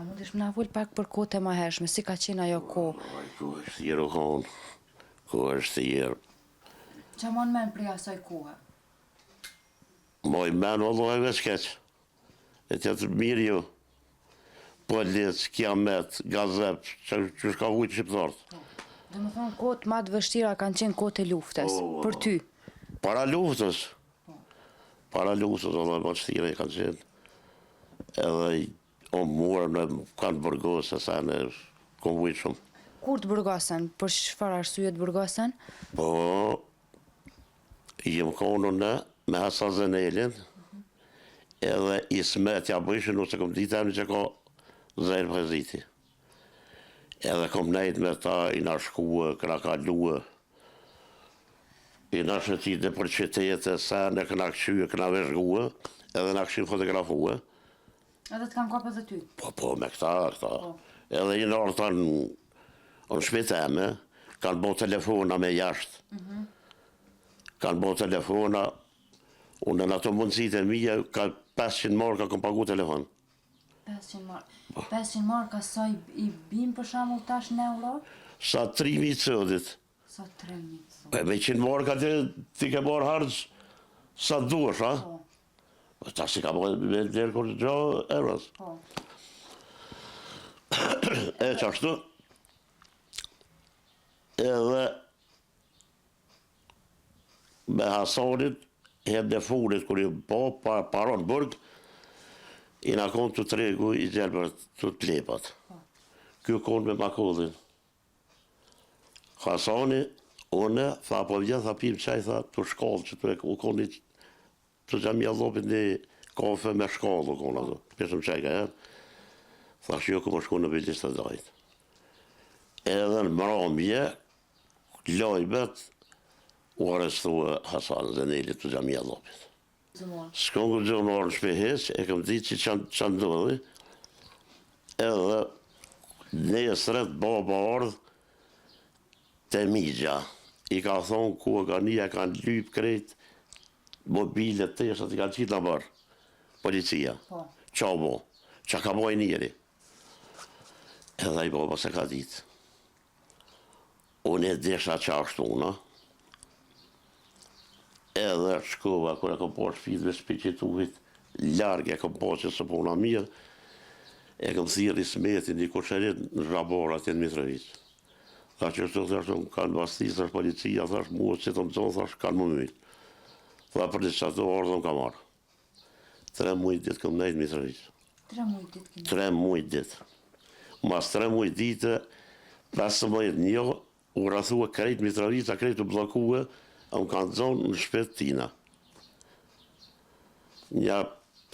A mundesh më na fol pak për kohët e mëhershme, si ka qenë ajo kohë? Kohë është thjerë o konë, kohë është thjerë. Qa mon men prej asaj kohë? Moj men o lojve s'keq. E tjetë mirë ju. Polic, kiamet, gazep, që shka vujtë shqiptarët. Dhe më thonë, kohët ma të vështira kanë qenë kohët e luftës, për ty. Para luftës. Para luftës, o lojve ma të thjerë e kanë qenë. Edhe o murë në kanë bërgosë, sa në kom vujtë shumë. Kur të burgosen? Për çfarë arsye të burgosen? Po, jem konë në me Hasan Zenelin, edhe Ismetja bëshën, ose kom ditë e në që ka Zajrë Preziti. Edhe kom nejtë me ta, i na shkua, këna kalua, i na shëtite për qytete, sa në këna këqyë, këna veshgua, edhe na këshin fotografua. Edhe të kanë kopë edhe ty? Po, me këta. Edhe i nërë ta në shpiteme, kanë bo telefona me jashtë. Kanë bo telefona, unë në ato mundësit e mija, ka 500 marka kom pagu telefon. 500 marka. 500 marka sa i bim për shamull tash në euro? Sa 3.000 cëdit. Sa 3.000 cëdit. Me 100 marka ti ke marë hargjë sa duash, ha? Po. Ta si ka marë me dherë kërë gjo euros. Po. E qashtu, edhe me Hasanit, hedhe funit kër i po, paron burg, i na konë të tregu i gjelë të tlepat. Kjo konë me makodhin. Hasani, une, tha po vjen, tha pim qaj, tha të shkallë që të u konë të gjamja dhopit një kafe me shkallë, u konë ato. Pesëm qaj ka herë, tha që jo ku më shku në bilis të dajt. Edhe në mramje, lojbet, u arrestua Hasan Zeneli të gjamja dhopit. S'kom ku gjë marrë në shpehes, e kom ditë që që ndodhi, edhe ne e sret baba ardhë të migja. I ka thonë ku e ka një, kanë lypë krejt, mobilet të jesat i kanë qitë në bërë, policia. Qa bo, qa ka boj njeri. Edhe i baba se ka ditë. Unë e desha qa ashtu una, edhe shkova, kër e kom po shpit me shpicituvit, largë e kom po që së puna mirë, e kom thirë i smetin një koqerit në Zhabora të në Mitrovic. Tha që shtu thashtu, kanë bastis, thash policia, thash mua që të më zonë, thash kanë më mytë. Tha për një qato ardhëm ka marë. 3 mujtë ditë kom nejtë Mitrovic. 3 mujtë ditë kemi? 3 mujtë ditë. Mas 3 mujtë ditë, 15 një, u rathua krejt Mitrovic, a krejt u blokua, a më kanë zonë në shpet tina. Nja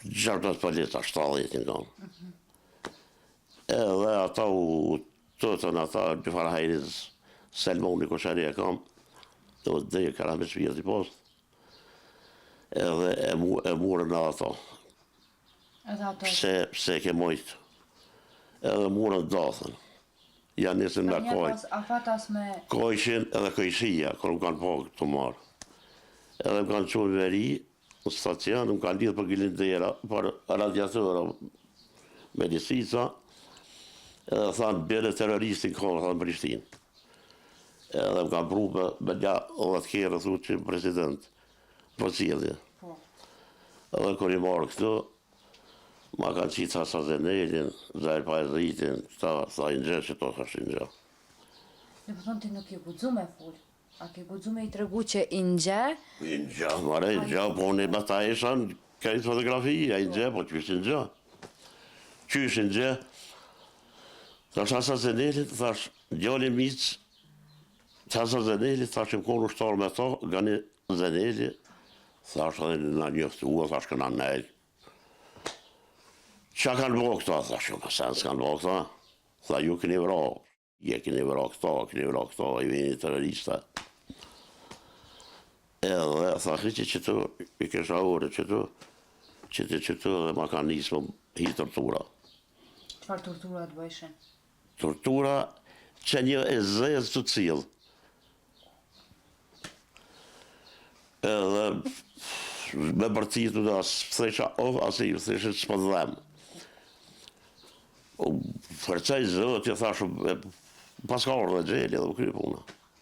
6 paleta, 70 në kanë. Edhe ata u tëtën ata, në farë hajriz, Selmoni Koshari e kam, dhe dhe e kara me shpijat i post. Edhe e murën në ata. Pse ke mojtë. Edhe murën dathën. Janë njësën me koj. Kojshin edhe kojshia, kër më kanë po këtë marë. Edhe më kanë qonë veri, në stacion, më kanë lidhë për gilindera, për radiatora, medicica, edhe thanë bere terroristin kohë, thanë Prishtinë. Edhe më kanë pru me nja 10 kere, thu që president, për cilje. Edhe kër i marë këtu, ma kanë qitë Hasan Zenelin, Zajrë Prezritin, tha i nxë që to kështë i nxë. Në përthon ti nuk i gudzu me full, a ke gudzu me i tregu që i nxë? I nxë, mare i nxë, po unë i me ta eshan, kajtë fotografi, a i nxë, po qysh i nxë. Qysh i nxë, thash Hasan Zenelin, thash djali miq, Hasan Zenelin, thash që më konë ushtarë me ta, gani Zeneli, thash edhe në njëftua, thash këna nejlë. Qa kanë bo këta, tha shumë, sen s'kanë bo këta. Tha ju këni vra, je këni vra këta, i vini terrorista. Edhe, tha që qëtu, i kesha ure qëtu dhe ma kanë nisë hi tortura. Qfar tortura të bëjshen? Tortura që një e zezë të cilë. Edhe, me bërtitu dhe asë thresha of, asë i thresha që s'pë dhemë. Forcaj zoti, thash, pas ka ardhe gjeli dhe u kry puna.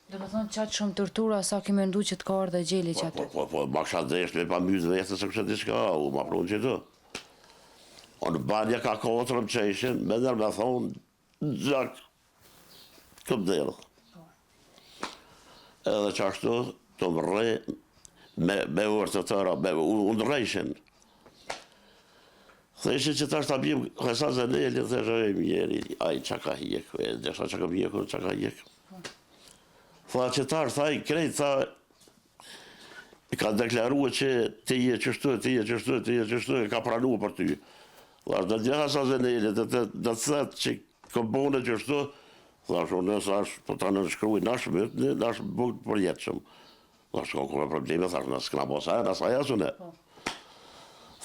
Dhe me thonë qatë shumë tortura, sa ke mendu që të ka ardhe gjeli që aty? Po, ma kësha dhesh me pa mytë vete se kështë diçka, u ma prunë që të. O në banja ka 4 më qeshin, me nërë me thonë, gjak, këm dherë. Edhe që ashtu, të më rrej, me vërë të tëra, unë rejshin. Theshin që ta është ta bim, kësa zëneli, dhe shë mjeri, aj, që ka hjek, desha që ka mjekur, që ka hjek. Tha që ta është, tha i krejt, tha, i ka deklaruar që ti je qështu, ka pranu për ty. Tha është, dhe djeha sa zëneli, dhe të thetë që këmbone qështu, tha është, nësë është, po ta në nëshkruj, nash mëtë, nash bukë për jetëshëm. Tha është, ka kërë probleme, tha është, nësë këna bosa e, nësë aja sune.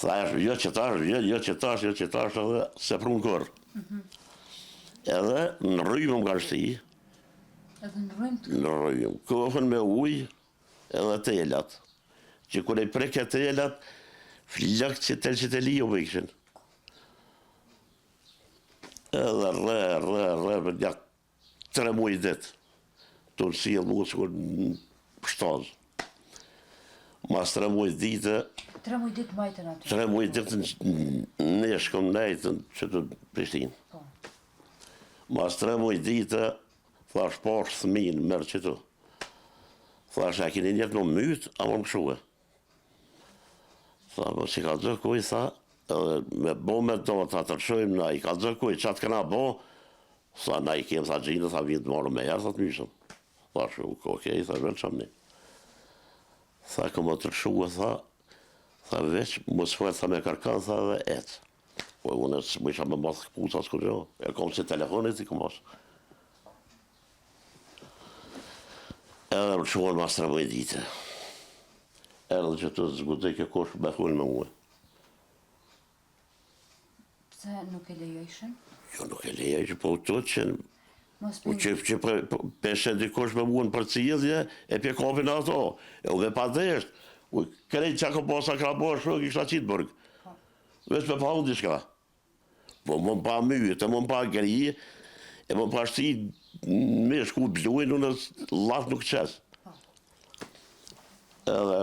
Tha është, jo që tash, edhe se prunë kërë. Edhe në rrymë më ka shti, Edhe në rrymë të në rrymë, kohën me ujë edhe telat, që kër e preke telat, flak që të lijo me këshin. Edhe rre, për një 3 muaj ditë, të në silë mu së kërë në shtazë. Mas 3 muaj ditë, 3 muaj ditë majtën aty. 3 muaj ditë në shkëm nejtën që të Prishtinë. Po. Mas 3 muaj ditë, thash poshë thëminë, mërë që tu. Thash, a kini njëtë në mytë, a më mëshue. Tha, po si ka dzë kuj, tha, edhe me bo me do të tërshojmë, na i ka dzë kuj, qatë këna bo, tha, na i kemë, tha gjinë, tha vindë të marë me jarë, tha të myshëm. Thash, okej, tha vërë qamë një. Tha, këmë të tërshue, tha veç, mos fërë, tha me kërkan, tha dhe etë. Po unë më isha me mathë këpuca s'ku gjo, e kom si telefonit i kom asë. Edhe më shuar mas 3 muaj dite. Edhe që të zgudej kjo kosh me hull me muë. Pse nuk e lejojshin? Jo, nuk e lejojshin, po të që Mos u që peshe dikosh me muën për cilje, e pje kopin ato. E u me pa dhesht. U krejt që ako posa krabosh, i kështa qitë bërg. Vesh me pa unë diçka. Po më pa mytë, më pa gri, e më pa shti me shku bluin, unë latë nuk qesë. Edhe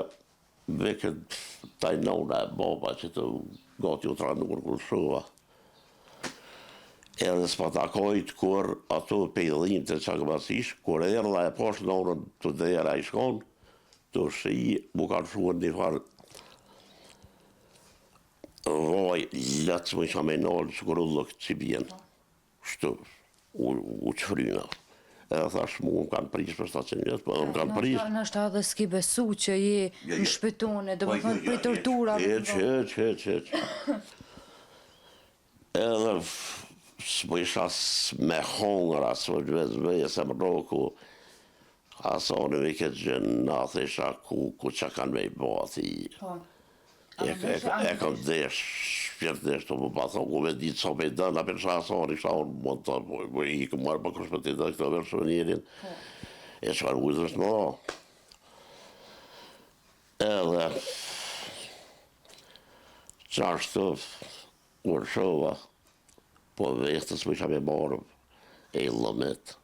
veket taj nona e baba që të gati u tranur kur shua. Edhe s'pa takojt kur ato pejdhin të qakë basish, kur erdha e poshtë nonën të dhera i shkon, të shi mu kanë shuar një farë vaj, letë më isha me nalë, që kur u lëkë që bjenë. Shtu, u që fryna. Edhe thash mu më kanë prish për 700 vjetë, po edhe më kanë prish. Në është edhe s'ki besu që je në shpetone, dhe më thënë për tortura. Heq. Edhe s'më isha me hongra, s'më gjvezve, se më roku, asone me këtë gjënë, nath isha ku që kanë me i bati. E kam desh, shpjert desh të më pa thonë, ku me ditë sa me i dëna, për shka asone, isha unë mund të i këmë marë për kërshpetit dhe këtë verë shënjerin, e që kanë ujtë është më da. Edhe, qashtu, unë shova, po vehtës më isha me marë e i lëmet,